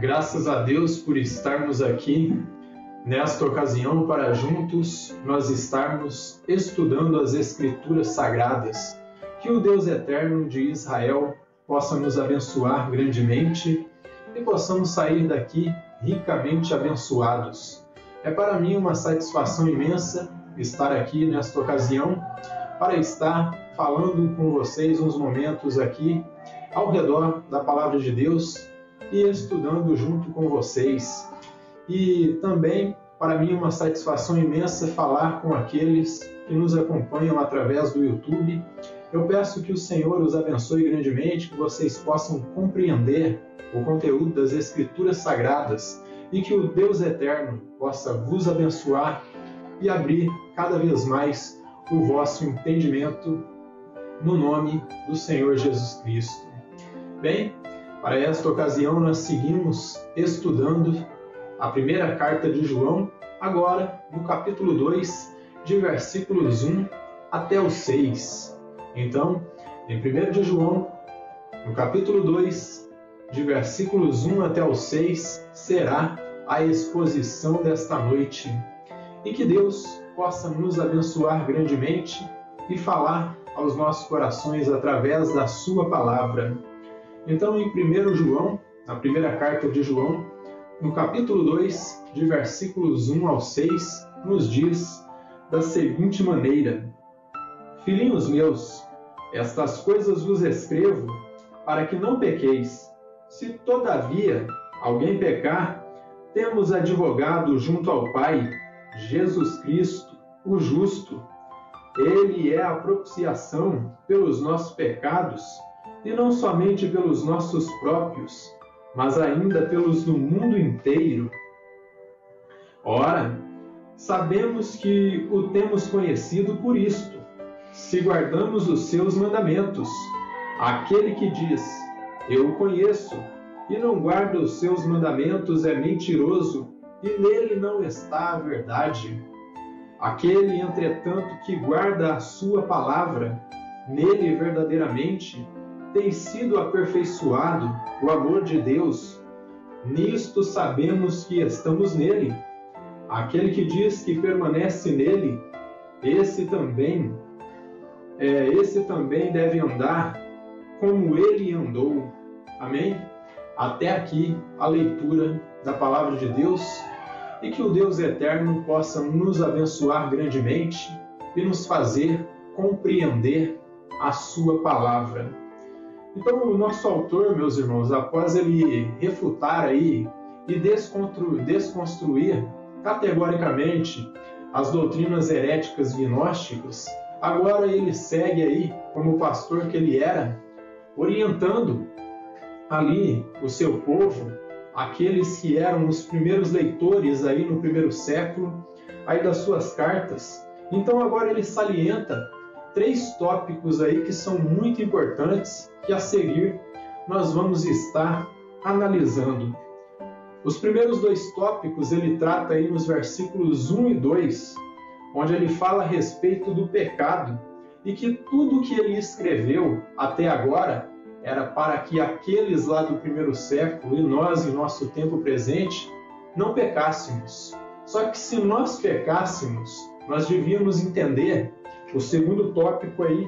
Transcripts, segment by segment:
Graças a Deus por estarmos aqui nesta ocasião para juntos nós estarmos estudando as Escrituras Sagradas. Que o Deus Eterno de Israel possa nos abençoar grandemente e possamos sair daqui ricamente abençoados. É para mim uma satisfação imensa estar aqui nesta ocasião para estar falando com vocês uns momentos aqui ao redor da Palavra de Deus e estudando junto com vocês. E também, para mim, uma satisfação imensa falar com aqueles que nos acompanham através do YouTube. Eu peço que o Senhor os abençoe grandemente, que vocês possam compreender o conteúdo das Escrituras Sagradas e que o Deus Eterno possa vos abençoar e abrir cada vez mais o vosso entendimento no nome do Senhor Jesus Cristo. Bem, para esta ocasião nós seguimos estudando a primeira carta de João, agora no capítulo 2, de versículos 1 até o 6. Então, em 1 de João, no capítulo 2, de versículos 1 até o 6, será a exposição desta noite. E que Deus possa nos abençoar grandemente e falar aos nossos corações através da sua palavra. Então, em 1 João, na primeira carta de João, no capítulo 2, de versículos 1 ao 6, nos diz da seguinte maneira: Filhinhos meus, estas coisas vos escrevo para que não pequeis. Se, todavia, alguém pecar, temos advogado junto ao Pai, Jesus Cristo, o justo. Ele é a propiciação pelos nossos pecados, e não somente pelos nossos próprios, mas ainda pelos do mundo inteiro. Ora, sabemos que o temos conhecido por isto, se guardamos os seus mandamentos. Aquele que diz, eu o conheço, e não guarda os seus mandamentos é mentiroso, e nele não está a verdade. Aquele, entretanto, que guarda a sua palavra, nele verdadeiramente tem sido aperfeiçoado o amor de Deus. Nisto sabemos que estamos nele. Aquele que diz que permanece nele, esse também deve andar como ele andou. Amém? Até aqui a leitura da palavra de Deus, e que o Deus Eterno possa nos abençoar grandemente e nos fazer compreender a sua palavra. Então, o nosso autor, meus irmãos, após ele refutar aí e desconstruir categoricamente as doutrinas heréticas gnósticas, agora ele segue aí, como pastor que ele era, orientando ali o seu povo, aqueles que eram os primeiros leitores aí no primeiro século, aí das suas cartas. Então agora ele salienta 3 tópicos aí que são muito importantes, que a seguir nós vamos estar analisando. Os primeiros 2 tópicos ele trata aí nos versículos 1 e 2, onde ele fala a respeito do pecado, e que tudo que ele escreveu até agora era para que aqueles lá do primeiro século e nós, em nosso tempo presente, não pecássemos. Só que se nós pecássemos, nós devíamos entender o segundo tópico aí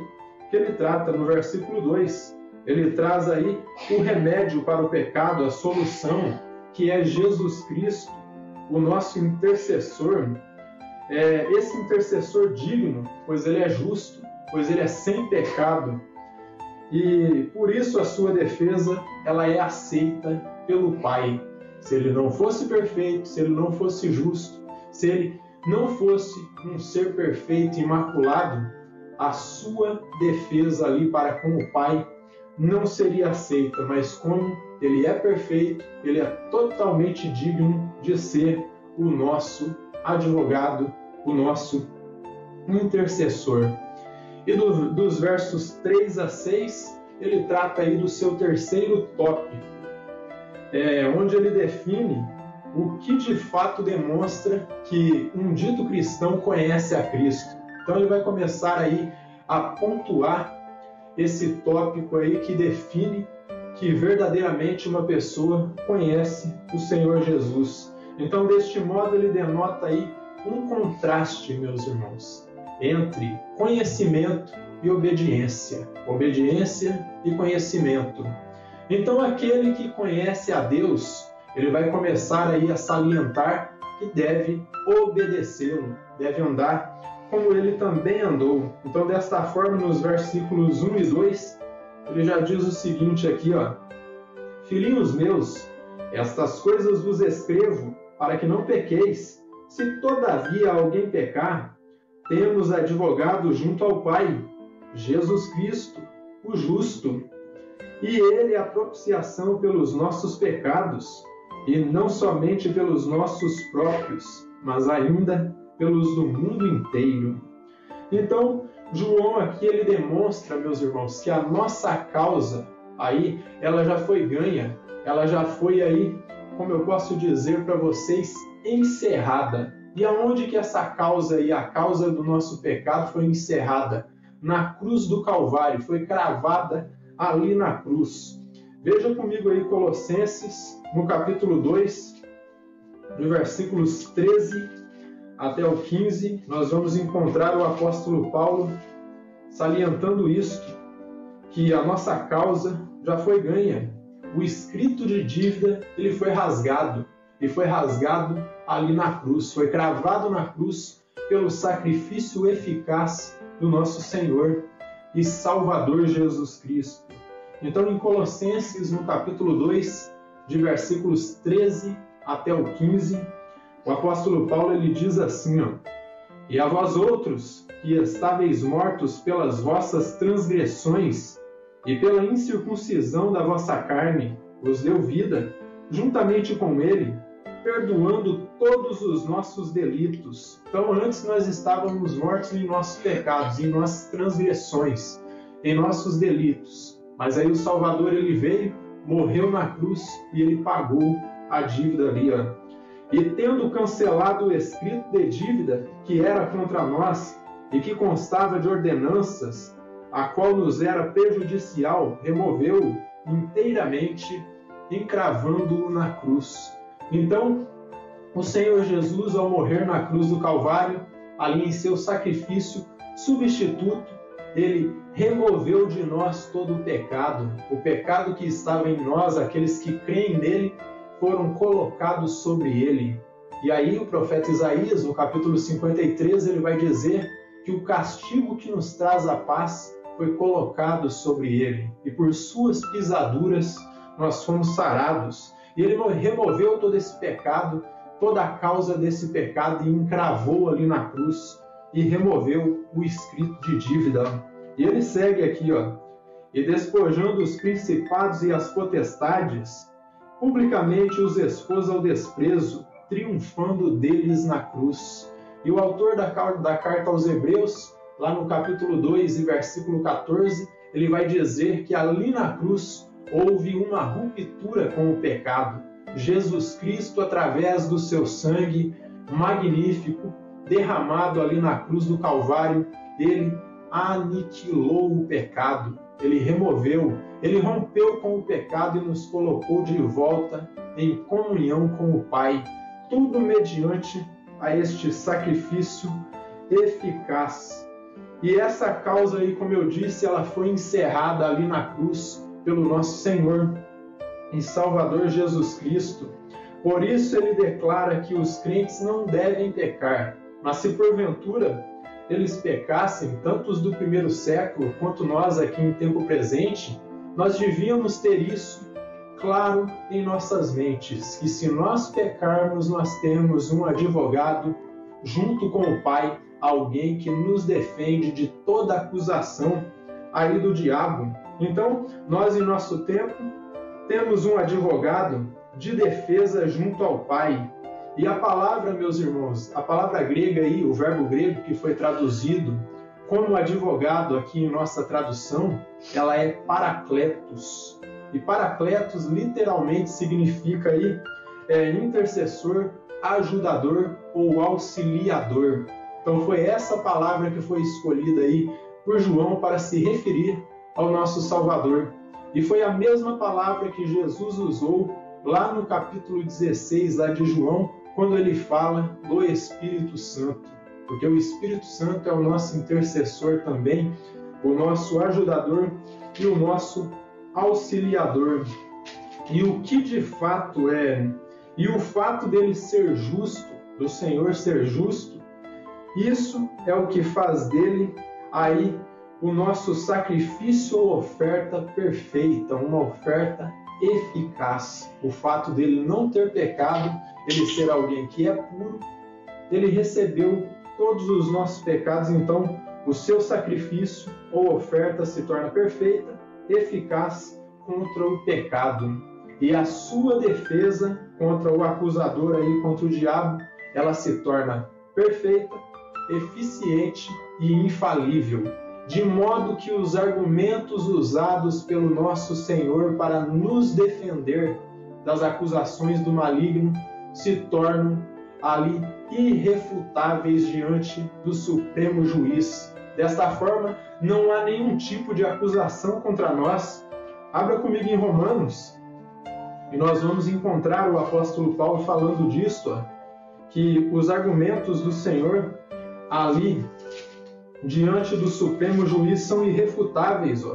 que ele trata no versículo 2. Ele traz aí o remédio para o pecado, a solução, que é Jesus Cristo, o nosso intercessor. Esse intercessor digno, pois ele é justo, pois ele é sem pecado. E por isso a sua defesa ela é aceita pelo Pai. Se ele não fosse perfeito, se ele não fosse justo, se ele não fosse um ser perfeito e imaculado, a sua defesa ali para com o Pai não seria aceita. Mas como ele é perfeito, ele é totalmente digno de ser o nosso advogado, o nosso intercessor. E dos versos 3 a 6, ele trata aí do seu terceiro tópico, onde ele define o que de fato demonstra que um dito cristão conhece a Cristo. Então ele vai começar aí a pontuar esse tópico aí que define que verdadeiramente uma pessoa conhece o Senhor Jesus. Então, deste modo, ele denota aí um contraste, meus irmãos, entre conhecimento e obediência. Obediência e conhecimento. Então, aquele que conhece a Deus, ele vai começar aí a salientar que deve obedecê-lo, deve andar como ele também andou. Então, desta forma, nos versículos 1 e 2, ele já diz o seguinte aqui, ó: Filhinhos meus, estas coisas vos escrevo para que não pequeis. Se todavia alguém pecar, temos advogado junto ao Pai, Jesus Cristo, o justo. E ele é a propiciação pelos nossos pecados, e não somente pelos nossos próprios, mas ainda pelos do mundo inteiro. Então, João aqui ele demonstra, meus irmãos, que a nossa causa aí, ela já foi ganha, ela já foi aí, como eu posso dizer para vocês, encerrada. E aonde que essa causa aí, a causa do nosso pecado foi encerrada? Na cruz do Calvário, foi cravada ali na cruz. Veja comigo aí Colossenses, no capítulo 2, do versículos 13 até o 15, nós vamos encontrar o apóstolo Paulo salientando isto, que a nossa causa já foi ganha. O escrito de dívida, ele foi rasgado, e foi rasgado ali na cruz, foi cravado na cruz pelo sacrifício eficaz do nosso Senhor e Salvador Jesus Cristo. Então, em Colossenses, no capítulo 2, de versículos 13 até o 15, o apóstolo Paulo ele diz assim, ó: E a vós outros, que estáveis mortos pelas vossas transgressões e pela incircuncisão da vossa carne, vos deu vida, juntamente com ele, perdoando todos os nossos delitos. Então, antes nós estávamos mortos em nossos pecados, em nossas transgressões, em nossos delitos. Mas aí o Salvador ele veio, morreu na cruz e ele pagou a dívida ali, ó. E tendo cancelado o escrito de dívida que era contra nós e que constava de ordenanças, a qual nos era prejudicial, removeu-o inteiramente, encravando-o na cruz. Então, o Senhor Jesus, ao morrer na cruz do Calvário, ali em seu sacrifício substituto, ele removeu de nós todo o pecado que estava em nós, aqueles que creem nele, foram colocados sobre ele. E aí o profeta Isaías, no capítulo 53, ele vai dizer que o castigo que nos traz a paz foi colocado sobre ele, e por suas pisaduras nós fomos sarados. E ele removeu todo esse pecado, toda a causa desse pecado, e encravou ali na cruz, e removeu o escrito de dívida. E ele segue aqui, ó: E despojando os principados e as potestades, publicamente os expôs ao desprezo, triunfando deles na cruz. E o autor da carta aos Hebreus, lá no capítulo 2 e versículo 14, ele vai dizer que ali na cruz houve uma ruptura com o pecado. Jesus Cristo, através do seu sangue magnífico, derramado ali na cruz do Calvário, ele aniquilou o pecado, ele removeu, ele rompeu com o pecado e nos colocou de volta em comunhão com o Pai, tudo mediante a este sacrifício eficaz. E essa causa aí, como eu disse, ela foi encerrada ali na cruz pelo nosso Senhor e Salvador Jesus Cristo. Por isso ele declara que os crentes não devem pecar, mas se porventura eles pecassem, tanto os do primeiro século quanto nós aqui em tempo presente, nós devíamos ter isso claro em nossas mentes, que se nós pecarmos, nós temos um advogado junto com o Pai, alguém que nos defende de toda acusação aí do diabo. Então, nós em nosso tempo temos um advogado de defesa junto ao Pai. E a palavra, meus irmãos, a palavra grega aí, o verbo grego que foi traduzido como advogado aqui em nossa tradução, ela é paracletos. E paracletos literalmente significa aí intercessor, ajudador ou auxiliador. Então foi essa palavra que foi escolhida aí por João para se referir ao nosso Salvador. E foi a mesma palavra que Jesus usou lá no capítulo 16 lá de João, quando ele fala do Espírito Santo. Porque o Espírito Santo é o nosso intercessor também, o nosso ajudador e o nosso auxiliador. E o que de fato é, e o fato dele ser justo, do Senhor ser justo, isso é o que faz dele aí o nosso sacrifício ou oferta perfeita, uma oferta eficaz. O fato dele não ter pecado, ele ser alguém que é puro, ele recebeu todos os nossos pecados, então o seu sacrifício ou oferta se torna perfeita, eficaz contra o pecado. E a sua defesa contra o acusador aí, contra o diabo, ela se torna perfeita, eficiente e infalível, de modo que os argumentos usados pelo nosso Senhor para nos defender das acusações do maligno se tornam ali irrefutáveis diante do Supremo Juiz. Desta forma, não há nenhum tipo de acusação contra nós. Abra comigo em Romanos, e nós vamos encontrar o apóstolo Paulo falando disso, que os argumentos do Senhor ali diante do Supremo Juiz são irrefutáveis.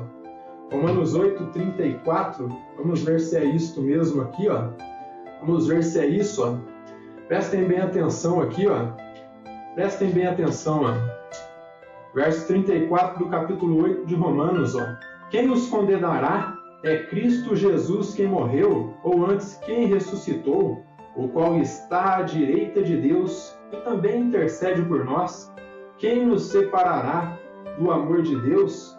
Romanos 8:34, vamos ver se é isto mesmo aqui. Vamos ver se é isso. Prestem bem atenção aqui. Prestem bem atenção. Verso 34 do capítulo 8 de Romanos. Quem os condenará? É Cristo Jesus quem morreu, ou antes quem ressuscitou, o qual está à direita de Deus e também intercede por nós. Quem nos separará do amor de Deus?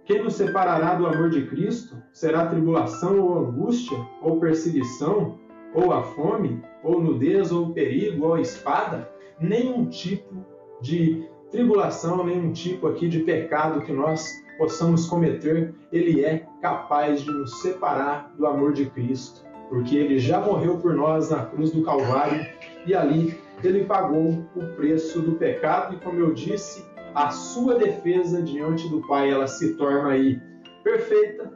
Quem nos separará do amor de Cristo? Será tribulação ou angústia, ou perseguição, ou a fome, ou nudez, ou perigo, ou espada? Nenhum tipo de tribulação, nenhum tipo aqui de pecado que nós possamos cometer, ele é capaz de nos separar do amor de Cristo, porque ele já morreu por nós na cruz do Calvário e ali ele pagou o preço do pecado e, como eu disse, a sua defesa diante do Pai, ela se torna aí perfeita,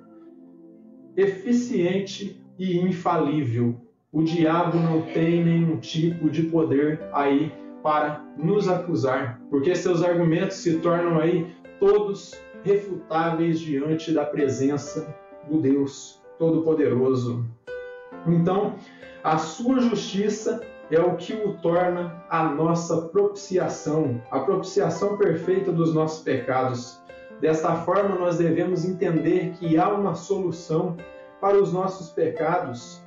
eficiente e infalível. O diabo não tem nenhum tipo de poder aí para nos acusar, porque seus argumentos se tornam aí todos refutáveis diante da presença do Deus Todo-Poderoso. Então, a sua justiça é o que o torna a nossa propiciação, a propiciação perfeita dos nossos pecados. Desta forma, nós devemos entender que há uma solução para os nossos pecados.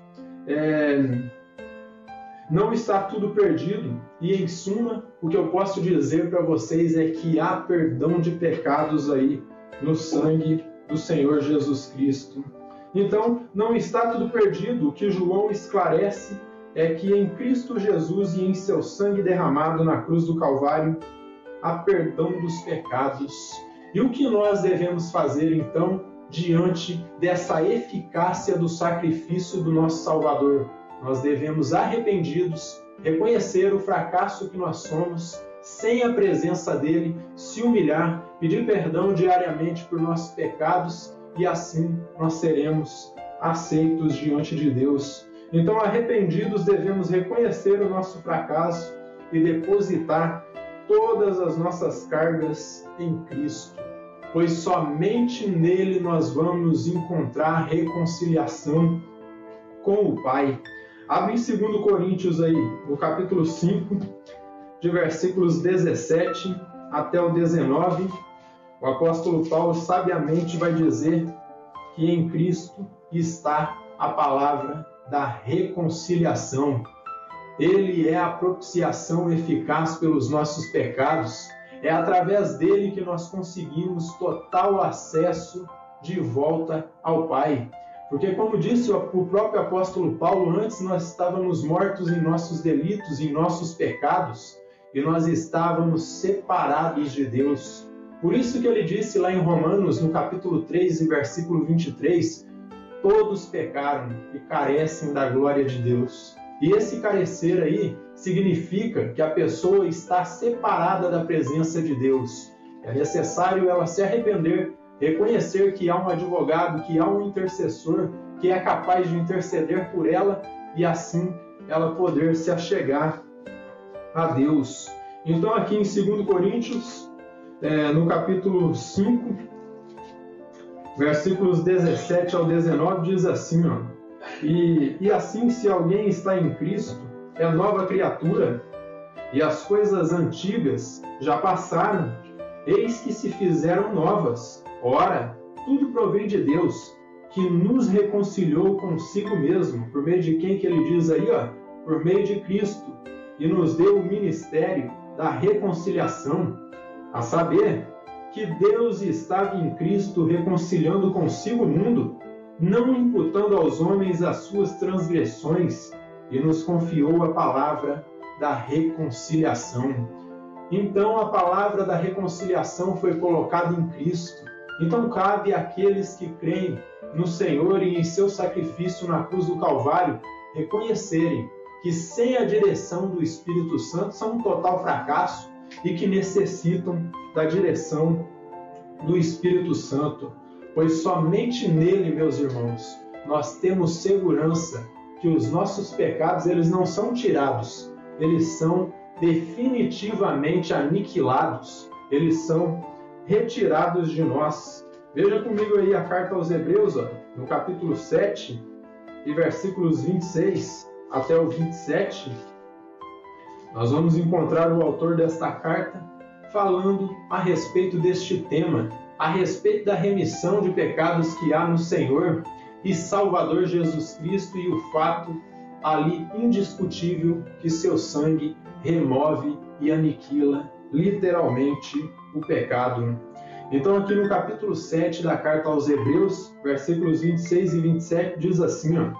Não está tudo perdido e, em suma, o que eu posso dizer para vocês é que há perdão de pecados aí no sangue do Senhor Jesus Cristo. Então, não está tudo perdido. O que João esclarece é que em Cristo Jesus e em seu sangue derramado na cruz do Calvário há perdão dos pecados. E o que nós devemos fazer, então, diante dessa eficácia do sacrifício do nosso Salvador? Nós devemos, arrependidos, reconhecer o fracasso que nós somos, sem a presença dele, se humilhar, pedir perdão diariamente por nossos pecados e assim nós seremos aceitos diante de Deus. Então, arrependidos, devemos reconhecer o nosso fracasso e depositar todas as nossas cargas em Cristo, pois somente nele nós vamos encontrar reconciliação com o Pai. Abre em 2 Coríntios aí, no capítulo 5, de versículos 17 até o 19, o apóstolo Paulo sabiamente vai dizer que em Cristo está a palavra da reconciliação. Ele é a propiciação eficaz pelos nossos pecados. É através dele que nós conseguimos total acesso de volta ao Pai. Porque, como disse o próprio apóstolo Paulo, antes nós estávamos mortos em nossos delitos, em nossos pecados, e nós estávamos separados de Deus. Por isso que ele disse lá em Romanos, no capítulo 3, em versículo 23, todos pecaram e carecem da glória de Deus. E esse carecer aí significa que a pessoa está separada da presença de Deus. É necessário ela se arrepender, reconhecer que há um advogado, que há um intercessor, que é capaz de interceder por ela e assim ela poder se achegar a Deus. Então aqui em 2 Coríntios, no capítulo 5, versículos 17 ao 19, diz assim, ó, e assim, se alguém está em Cristo, é nova criatura, e as coisas antigas já passaram, eis que se fizeram novas. Ora, tudo provém de Deus, que nos reconciliou consigo mesmo, por meio de quem que ele diz aí, ó, por meio de Cristo, e nos deu o ministério da reconciliação, a saber, que Deus estava em Cristo reconciliando consigo o mundo, não imputando aos homens as suas transgressões, e nos confiou a palavra da reconciliação. Então a palavra da reconciliação foi colocada em Cristo. Então cabe àqueles que creem no Senhor e em seu sacrifício na cruz do Calvário reconhecerem que sem a direção do Espírito Santo são um total fracasso e que necessitam da direção do Espírito Santo, pois somente nele, meus irmãos, nós temos segurança que os nossos pecados eles não são tirados, eles são definitivamente aniquilados, eles são retirados de nós. Veja comigo aí a carta aos Hebreus, ó, no capítulo 7, e versículos 26 até o 27, nós vamos encontrar o autor desta carta falando a respeito deste tema, a respeito da remissão de pecados que há no Senhor e Salvador Jesus Cristo e o fato ali indiscutível que seu sangue remove e aniquila literalmente o pecado. Então aqui no capítulo 7 da carta aos Hebreus, versículos 26 e 27, diz assim, ó,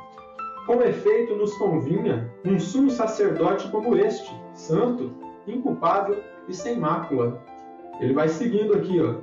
com efeito nos convinha um sumo sacerdote como este, santo, inculpável e sem mácula. Ele vai seguindo aqui, ó,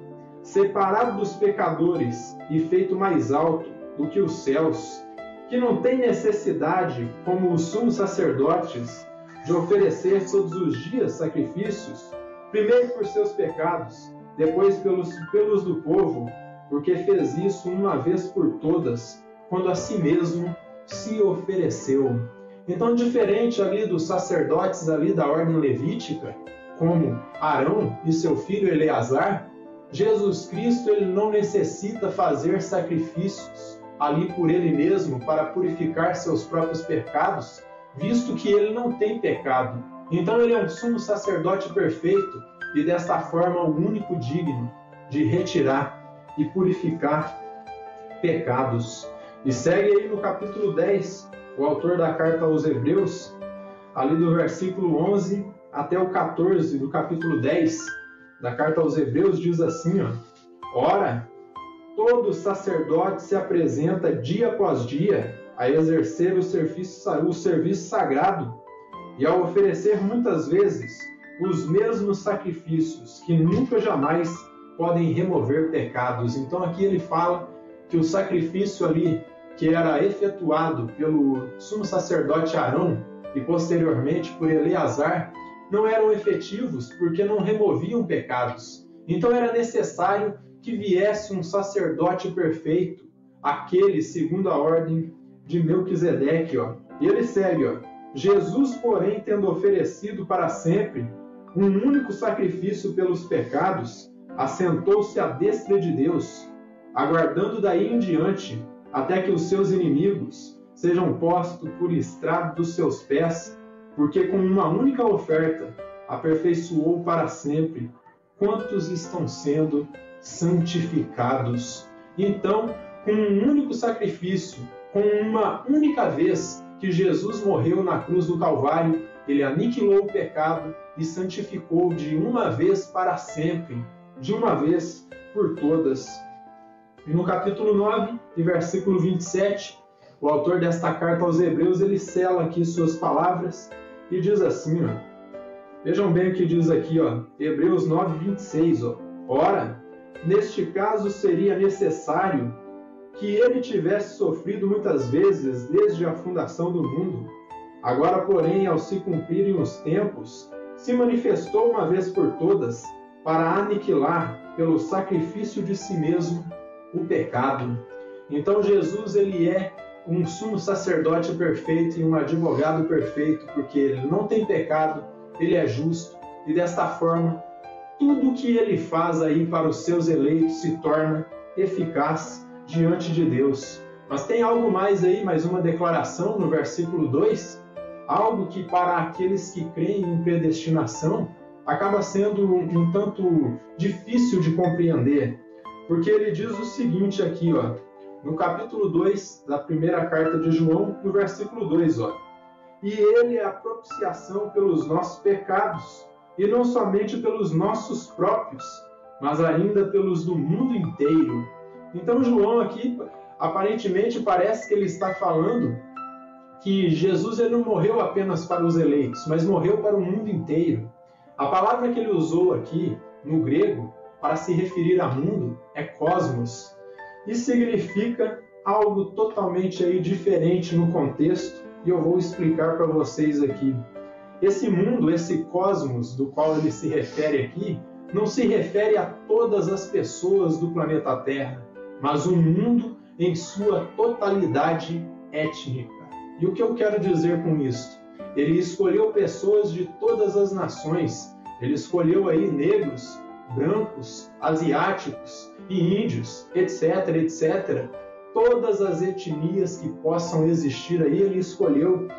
separado dos pecadores e feito mais alto do que os céus, que não tem necessidade, como os sumos sacerdotes, de oferecer todos os dias sacrifícios, primeiro por seus pecados, depois pelos do povo, porque fez isso uma vez por todas, quando a si mesmo se ofereceu. Então, diferente ali dos sacerdotes ali da ordem levítica, como Arão e seu filho Eleazar, Jesus Cristo ele não necessita fazer sacrifícios ali por ele mesmo para purificar seus próprios pecados, visto que ele não tem pecado. Então ele é um sumo sacerdote perfeito e desta forma o único digno de retirar e purificar pecados. E segue aí no capítulo 10, o autor da carta aos Hebreus, ali do versículo 11 até o 14 do capítulo 10 da carta aos Hebreus, diz assim, ó, ora, todo sacerdote se apresenta dia após dia a exercer o serviço sagrado e a oferecer muitas vezes os mesmos sacrifícios que nunca jamais podem remover pecados. Então aqui ele fala que o sacrifício ali que era efetuado pelo sumo sacerdote Arão e posteriormente por Eleazar não eram efetivos porque não removiam pecados. Então era necessário que viesse um sacerdote perfeito, aquele segundo a ordem de Melquisedeque. Ó. E ele segue, ó, Jesus, porém, tendo oferecido para sempre um único sacrifício pelos pecados, assentou-se à destra de Deus, aguardando daí em diante até que os seus inimigos sejam postos por estrado dos seus pés, porque com uma única oferta aperfeiçoou para sempre quantos estão sendo santificados. Então, com um único sacrifício, com uma única vez que Jesus morreu na cruz do Calvário, ele aniquilou o pecado e santificou de uma vez para sempre, de uma vez por todas. E no capítulo 9, e versículo 27, o autor desta carta aos Hebreus, ele sela aqui suas palavras e diz assim, ó, vejam bem o que diz aqui, ó, Hebreus 9, 26, ó, ora, neste caso seria necessário que ele tivesse sofrido muitas vezes desde a fundação do mundo. Agora, porém, ao se cumprirem os tempos, se manifestou uma vez por todas, para aniquilar, pelo sacrifício de si mesmo, o pecado. Então Jesus, ele é um sumo sacerdote perfeito e um advogado perfeito, porque ele não tem pecado, ele é justo, e desta forma, tudo que ele faz aí para os seus eleitos se torna eficaz diante de Deus. Mas tem algo mais aí, mais uma declaração no versículo 2, algo que para aqueles que creem em predestinação acaba sendo um tanto difícil de compreender, porque ele diz o seguinte aqui, ó, no capítulo 2 da primeira carta de João, no versículo 2, ó, e ele é a propiciação pelos nossos pecados, e não somente pelos nossos próprios, mas ainda pelos do mundo inteiro. Então João aqui, aparentemente, parece que ele está falando que Jesus ele não morreu apenas para os eleitos, mas morreu para o mundo inteiro. A palavra que ele usou aqui, no grego, para se referir a mundo, é cosmos, e significa algo totalmente aí diferente no contexto, e eu vou explicar para vocês aqui. Esse mundo, esse cosmos do qual ele se refere aqui, não se refere a todas as pessoas do planeta Terra, mas um mundo em sua totalidade étnica. E o que eu quero dizer com isso? Ele escolheu pessoas de todas as nações, ele escolheu aí negros, brancos, asiáticos e índios, etc, etc. Todas as etnias que possam existir aí, ele escolheu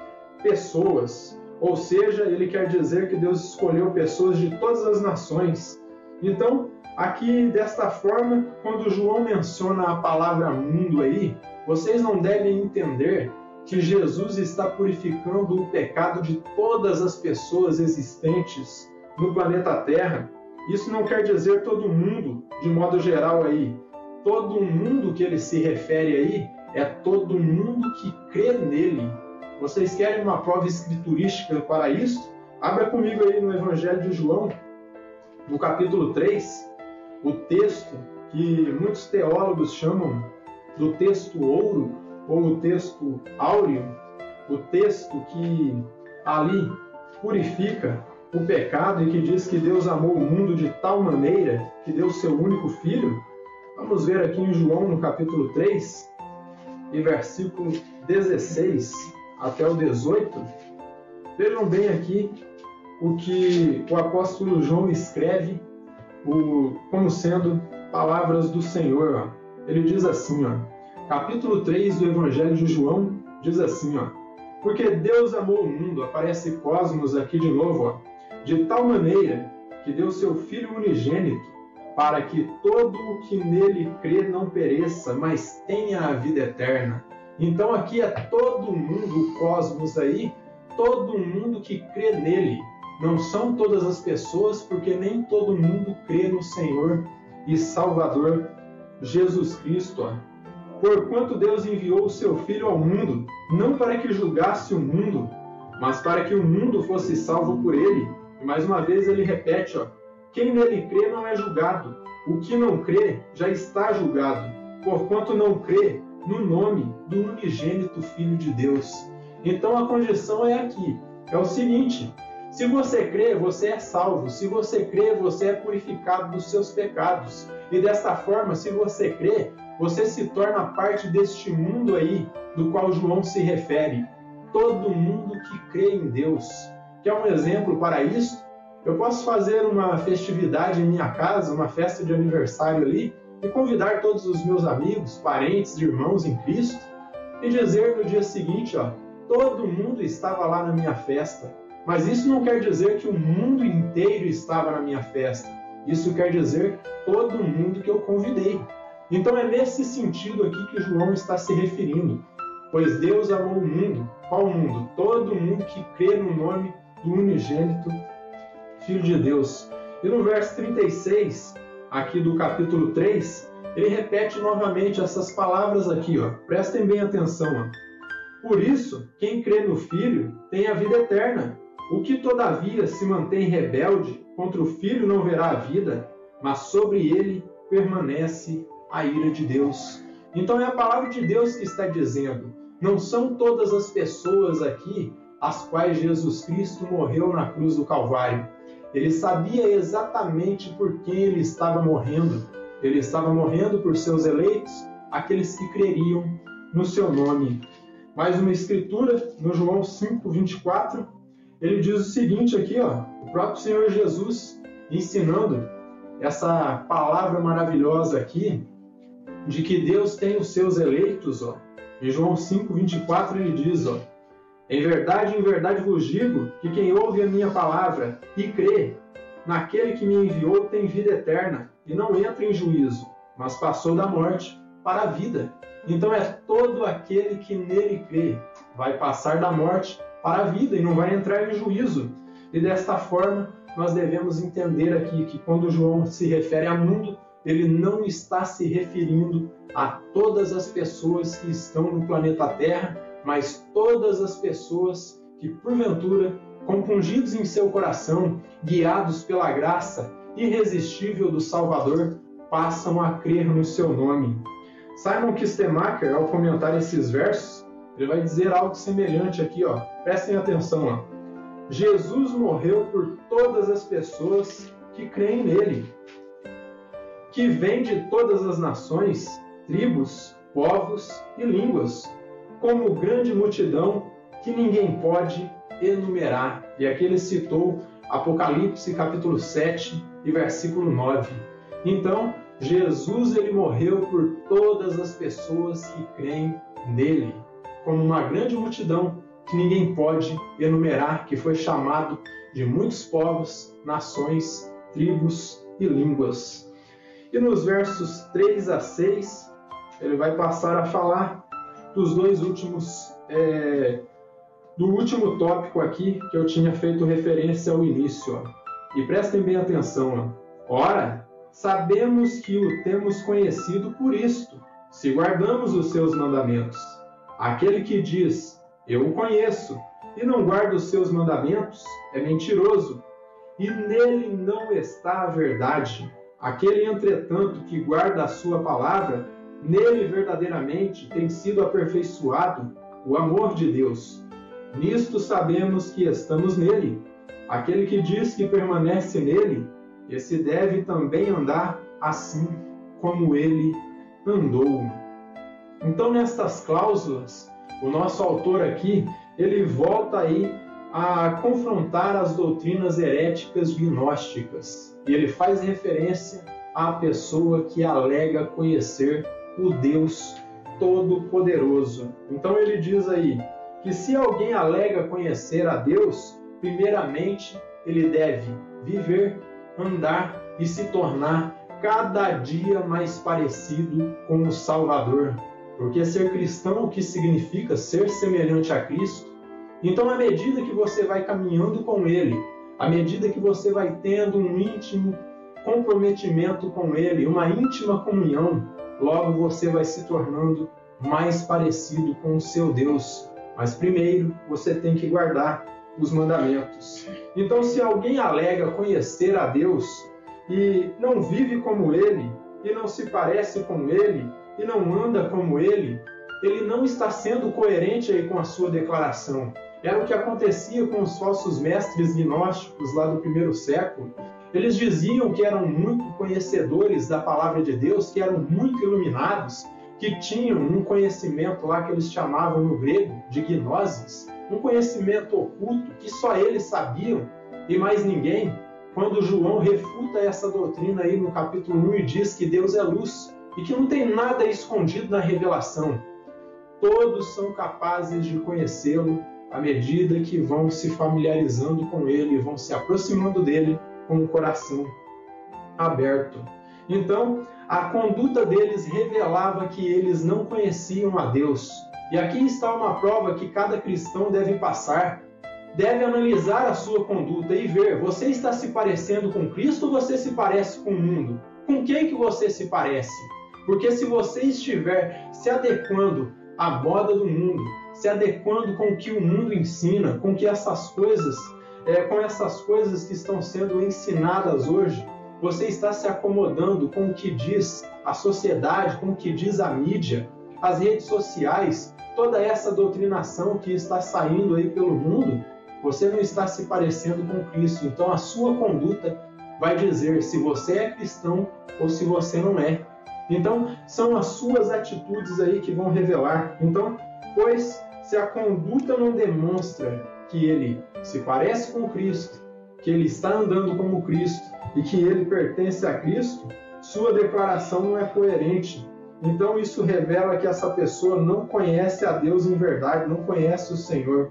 pessoas. Ou seja, ele quer dizer que Deus escolheu pessoas de todas as nações. Então, aqui desta forma, quando João menciona a palavra mundo aí, vocês não devem entender que Jesus está purificando o pecado de todas as pessoas existentes no planeta Terra. Isso não quer dizer todo mundo, de modo geral aí. Todo mundo que ele se refere aí é todo mundo que crê nele. Vocês querem uma prova escriturística para isso? Abra comigo aí no Evangelho de João, no capítulo 3, o texto que muitos teólogos chamam do texto ouro, ou o texto áureo, o texto que ali purifica o pecado e que diz que Deus amou o mundo de tal maneira que deu seu único filho. Vamos ver aqui em João, no capítulo 3, e versículo 16 até o 18. Vejam bem aqui o que o apóstolo João escreve como sendo palavras do Senhor. Ele diz assim, capítulo 3 do Evangelho de João, diz assim, porque Deus amou o mundo, aparece cosmos aqui de novo, de tal maneira que deu seu Filho unigênito, para que todo o que nele crê não pereça, mas tenha a vida eterna. Então aqui é todo mundo, o cosmos aí, todo mundo que crê nele. Não são todas as pessoas, porque nem todo mundo crê no Senhor e Salvador Jesus Cristo. Porquanto Deus enviou o seu Filho ao mundo, não para que julgasse o mundo, mas para que o mundo fosse salvo por ele. E mais uma vez ele repete, quem nele crê não é julgado. O que não crê já está julgado, porquanto não crê no nome do unigênito Filho de Deus. Então a condição é aqui, é o seguinte: se você crê, você é salvo. Se você crê, você é purificado dos seus pecados. E desta forma, se você crê, você se torna parte deste mundo aí, do qual João se refere. Todo mundo que crê em Deus. Quer um exemplo para isso? Eu posso fazer uma festividade em minha casa, uma festa de aniversário ali, e convidar todos os meus amigos, parentes, irmãos em Cristo, e dizer no dia seguinte, todo mundo estava lá na minha festa. Mas isso não quer dizer que o mundo inteiro estava na minha festa. Isso quer dizer todo mundo que eu convidei. Então é nesse sentido aqui que João está se referindo. Pois Deus amou o mundo. Qual mundo? Todo mundo que crê no nome do unigênito Filho de Deus. E no verso 36, aqui do capítulo 3, ele repete novamente essas palavras aqui. Prestem bem atenção. Por isso, quem crê no Filho tem a vida eterna. O que todavia se mantém rebelde contra o Filho não verá a vida, mas sobre ele permanece a ira de Deus. Então é a palavra de Deus que está dizendo. Não são todas as pessoas aqui as quais Jesus Cristo morreu na cruz do Calvário. Ele sabia exatamente por quem ele estava morrendo. Ele estava morrendo por seus eleitos, aqueles que creriam no seu nome. Mais uma escritura, no João 5:24, ele diz o seguinte aqui, o próprio Senhor Jesus ensinando essa palavra maravilhosa aqui, de que Deus tem os seus eleitos. Em João 5:24 ele diz, em verdade vos digo que quem ouve a minha palavra e crê naquele que me enviou tem vida eterna e não entra em juízo, mas passou da morte para a vida. Então é todo aquele que nele crê vai passar da morte para a vida e não vai entrar em juízo. E desta forma nós devemos entender aqui que quando João se refere a mundo, ele não está se referindo a todas as pessoas que estão no planeta Terra, mas todas as pessoas que, porventura, compungidos em seu coração, guiados pela graça irresistível do Salvador, passam a crer no seu nome. Simon Kistemaker, ao comentar esses versos, ele vai dizer algo semelhante aqui, prestem atenção. Jesus morreu por todas as pessoas que creem nele, que vêm de todas as nações, tribos, povos e línguas, como grande multidão que ninguém pode enumerar. E aqui ele citou Apocalipse capítulo 7 e versículo 9. Então, Jesus ele morreu por todas as pessoas que creem nele, como uma grande multidão que ninguém pode enumerar, que foi chamado de muitos povos, nações, tribos e línguas. E nos versos 3 a 6, ele vai passar a falar dos dois últimos, do último tópico aqui, que eu tinha feito referência ao início. E prestem bem atenção. Ora, sabemos que o temos conhecido por isto, se guardamos os seus mandamentos. Aquele que diz, eu o conheço, e não guarda os seus mandamentos, é mentiroso, e nele não está a verdade. Aquele, entretanto, que guarda a sua palavra, nele verdadeiramente tem sido aperfeiçoado o amor de Deus. Nisto sabemos que estamos nele. Aquele que diz que permanece nele, esse deve também andar assim como ele andou. Então, nestas cláusulas, o nosso autor aqui, ele volta aí a confrontar as doutrinas heréticas gnósticas. E ele faz referência à pessoa que alega conhecer o Deus Todo-Poderoso. Então ele diz aí que se alguém alega conhecer a Deus, primeiramente ele deve viver, andar e se tornar cada dia mais parecido com o Salvador. Porque ser cristão, o que significa ser semelhante a Cristo? Então, à medida que você vai caminhando com Ele, à medida que você vai tendo um íntimo comprometimento com Ele, uma íntima comunhão, logo você vai se tornando mais parecido com o seu Deus. Mas primeiro, você tem que guardar os mandamentos. Então, se alguém alega conhecer a Deus e não vive como Ele, e não se parece com Ele, e não anda como Ele não está sendo coerente aí com a sua declaração. Era o que acontecia com os falsos mestres gnósticos lá do primeiro século. Eles diziam que eram muito conhecedores da palavra de Deus, que eram muito iluminados, que tinham um conhecimento lá que eles chamavam no grego de gnosis, um conhecimento oculto que só eles sabiam e mais ninguém. Quando João refuta essa doutrina aí no capítulo 1 e diz que Deus é luz e que não tem nada escondido na revelação, todos são capazes de conhecê-lo à medida que vão se familiarizando com ele, vão se aproximando dele com o coração aberto. Então, a conduta deles revelava que eles não conheciam a Deus. E aqui está uma prova que cada cristão deve passar. Deve analisar a sua conduta e ver, você está se parecendo com Cristo ou você se parece com o mundo? Com quem que você se parece? Porque se você estiver se adequando à moda do mundo, se adequando com o que o mundo ensina, com que essas coisas que estão sendo ensinadas hoje, você está se acomodando com o que diz a sociedade, com o que diz a mídia, as redes sociais, toda essa doutrinação que está saindo aí pelo mundo, você não está se parecendo com Cristo. Então a sua conduta vai dizer se você é cristão ou se você não é. Então são as suas atitudes aí que vão revelar. Então, pois se a conduta não demonstra que ele se parece com Cristo, que ele está andando como Cristo e que ele pertence a Cristo, sua declaração não é coerente. Então isso revela que essa pessoa não conhece a Deus em verdade, não conhece o Senhor.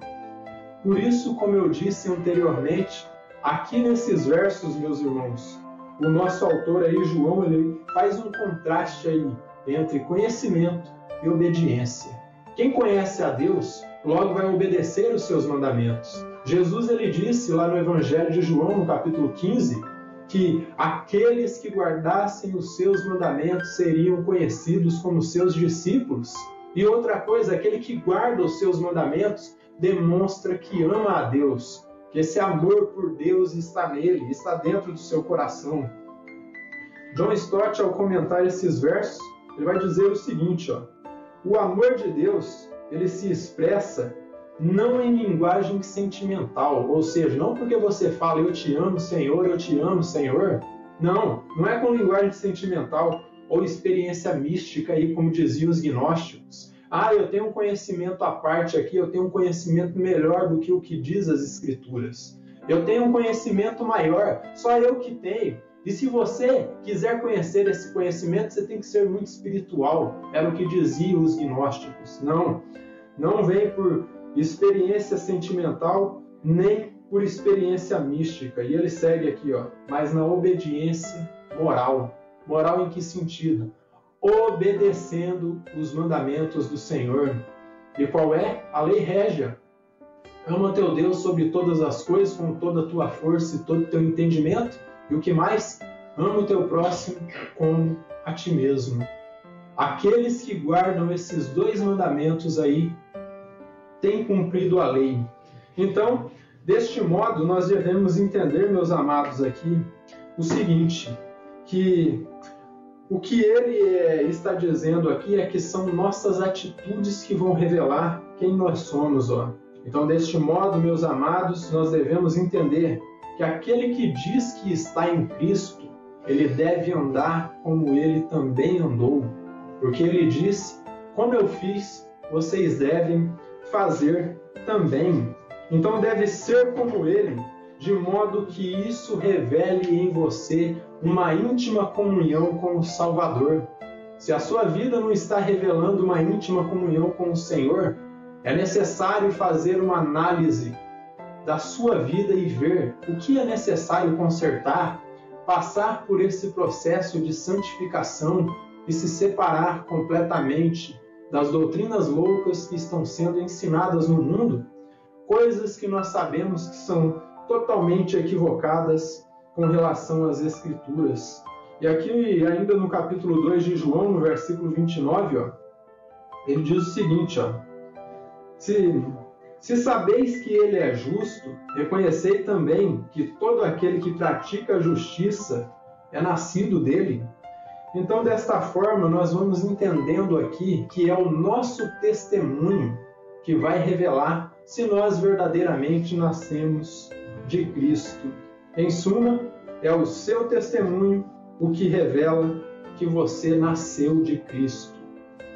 Por isso, como eu disse anteriormente, aqui nesses versos, meus irmãos, o nosso autor aí, João, ele faz um contraste aí entre conhecimento e obediência. Quem conhece a Deus, logo vai obedecer os seus mandamentos. Jesus, ele disse lá no Evangelho de João, no capítulo 15, que aqueles que guardassem os seus mandamentos seriam conhecidos como seus discípulos. E outra coisa, aquele que guarda os seus mandamentos demonstra que ama a Deus, que esse amor por Deus está nele, está dentro do seu coração. John Stott, ao comentar esses versos, ele vai dizer o seguinte, o amor de Deus, ele se expressa não em linguagem sentimental, ou seja, não porque você fala eu te amo, Senhor, não é com linguagem sentimental ou experiência mística, aí, como diziam os gnósticos. Eu tenho um conhecimento à parte aqui, eu tenho um conhecimento melhor do que o que diz as Escrituras. Eu tenho um conhecimento maior, só eu que tenho. E se você quiser conhecer esse conhecimento, você tem que ser muito espiritual. Era o que diziam os gnósticos. Não vem por experiência sentimental, nem por experiência mística. E ele segue aqui, mas na obediência moral. Moral em que sentido? Obedecendo os mandamentos do Senhor. E qual é? A lei régia. Ama teu Deus sobre todas as coisas, com toda a tua força e todo o teu entendimento. E o que mais? Ama o teu próximo como a ti mesmo. Aqueles que guardam esses dois mandamentos aí têm cumprido a lei. Então, deste modo, nós devemos entender, meus amados, aqui, o seguinte, que o que ele está dizendo aqui é que são nossas atitudes que vão revelar quem nós somos. Então, deste modo, meus amados, nós devemos entender que aquele que diz que está em Cristo, ele deve andar como ele também andou. Porque ele disse, como eu fiz, vocês devem fazer também. Então deve ser como ele, de modo que isso revele em você uma íntima comunhão com o Salvador. Se a sua vida não está revelando uma íntima comunhão com o Senhor, é necessário fazer uma análise da sua vida e ver o que é necessário consertar, passar por esse processo de santificação e se separar completamente das doutrinas loucas que estão sendo ensinadas no mundo, coisas que nós sabemos que são totalmente equivocadas com relação às Escrituras. E aqui, ainda no capítulo 2 de João, no versículo 29, ele diz o seguinte, Se sabeis que ele é justo, reconhecei também que todo aquele que pratica a justiça é nascido dele. Então, desta forma, nós vamos entendendo aqui que é o nosso testemunho que vai revelar se nós verdadeiramente nascemos de Cristo. Em suma, é o seu testemunho o que revela que você nasceu de Cristo.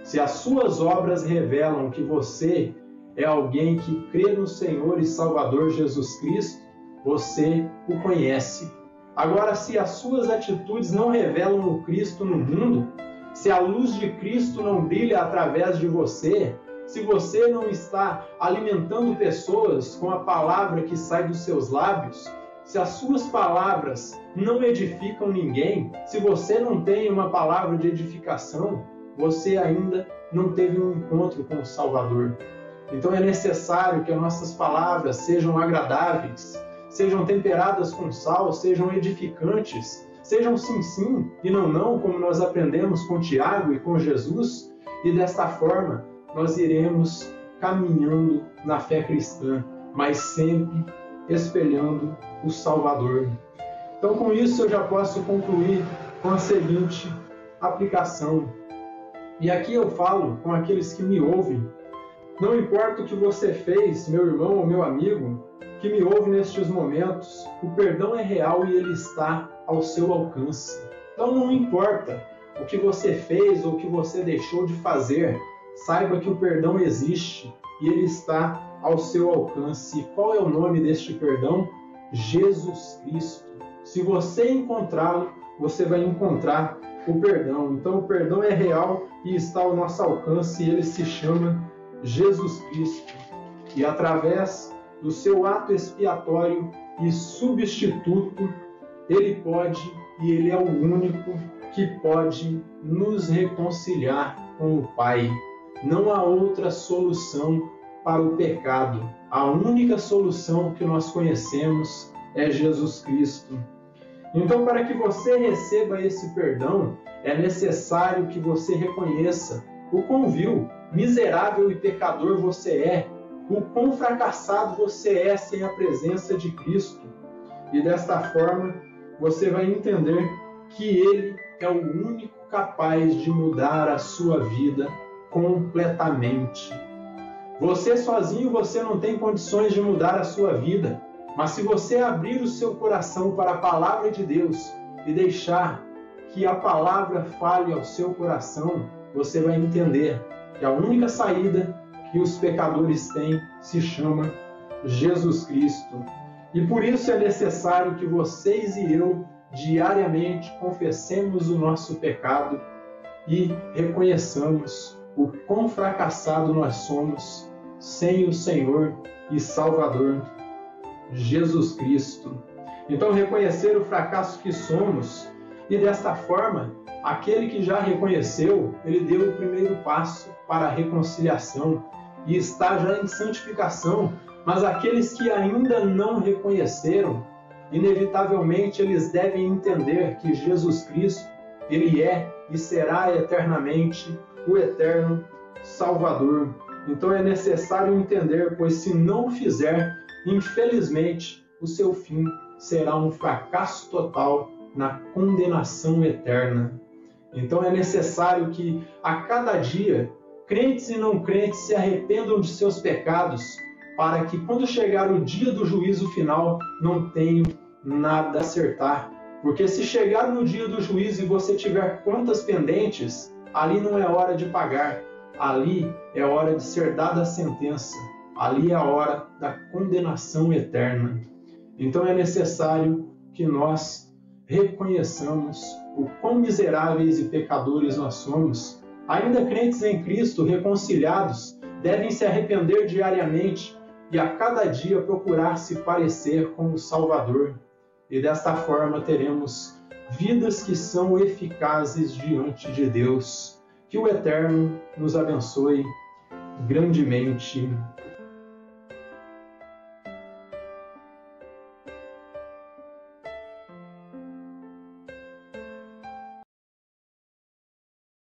Se as suas obras revelam que você é alguém que crê no Senhor e Salvador Jesus Cristo, você o conhece. Agora, se as suas atitudes não revelam o Cristo no mundo, se a luz de Cristo não brilha através de você, se você não está alimentando pessoas com a palavra que sai dos seus lábios, se as suas palavras não edificam ninguém, se você não tem uma palavra de edificação, você ainda não teve um encontro com o Salvador. Então é necessário que as nossas palavras sejam agradáveis, sejam temperadas com sal, sejam edificantes, sejam sim e não, como nós aprendemos com Tiago e com Jesus, e desta forma nós iremos caminhando na fé cristã, mas sempre espelhando o Salvador. Então, com isso, eu já posso concluir com a seguinte aplicação. E aqui eu falo com aqueles que me ouvem. Não importa o que você fez, meu irmão ou meu amigo, que me ouve nestes momentos, o perdão é real e ele está ao seu alcance. Então não importa o que você fez ou o que você deixou de fazer, saiba que o perdão existe e ele está ao seu alcance. E qual é o nome deste perdão? Jesus Cristo. Se você encontrá-lo, você vai encontrar o perdão. Então o perdão é real e está ao nosso alcance e ele se chama Jesus Cristo. E através do seu ato expiatório e substituto, ele pode e ele é o único que pode nos reconciliar com o Pai. Não há outra solução para o pecado. A única solução que nós conhecemos é Jesus Cristo. Então, para que você receba esse perdão, é necessário que você reconheça o quão vil, miserável e pecador você é, o quão fracassado você é sem a presença de Cristo. E desta forma, você vai entender que Ele é o único capaz de mudar a sua vida completamente. Você sozinho, você não tem condições de mudar a sua vida. Mas se você abrir o seu coração para a palavra de Deus e deixar que a palavra fale ao seu coração, você vai entender que a única saída que os pecadores têm se chama Jesus Cristo. E por isso é necessário que vocês e eu diariamente confessemos o nosso pecado e reconheçamos o quão fracassado nós somos sem o Senhor e Salvador Jesus Cristo. Então, reconhecer o fracasso que somos e desta forma, aquele que já reconheceu, ele deu o primeiro passo para a reconciliação e está já em santificação. Mas aqueles que ainda não reconheceram, inevitavelmente eles devem entender que Jesus Cristo, ele é e será eternamente o eterno Salvador. Então é necessário entender, pois se não o fizer, infelizmente, o seu fim será um fracasso total na condenação eterna. Então é necessário que a cada dia, crentes e não crentes se arrependam de seus pecados, para que quando chegar o dia do juízo final, não tenham nada a acertar. Porque se chegar no dia do juízo e você tiver contas pendentes, ali não é hora de pagar, ali é hora de ser dada a sentença. Ali é a hora da condenação eterna. Então é necessário que nós reconheçamos o quão miseráveis e pecadores nós somos. Ainda crentes em Cristo, reconciliados, devem se arrepender diariamente e a cada dia procurar se parecer com o Salvador. E desta forma teremos vidas que são eficazes diante de Deus. Que o Eterno nos abençoe grandemente.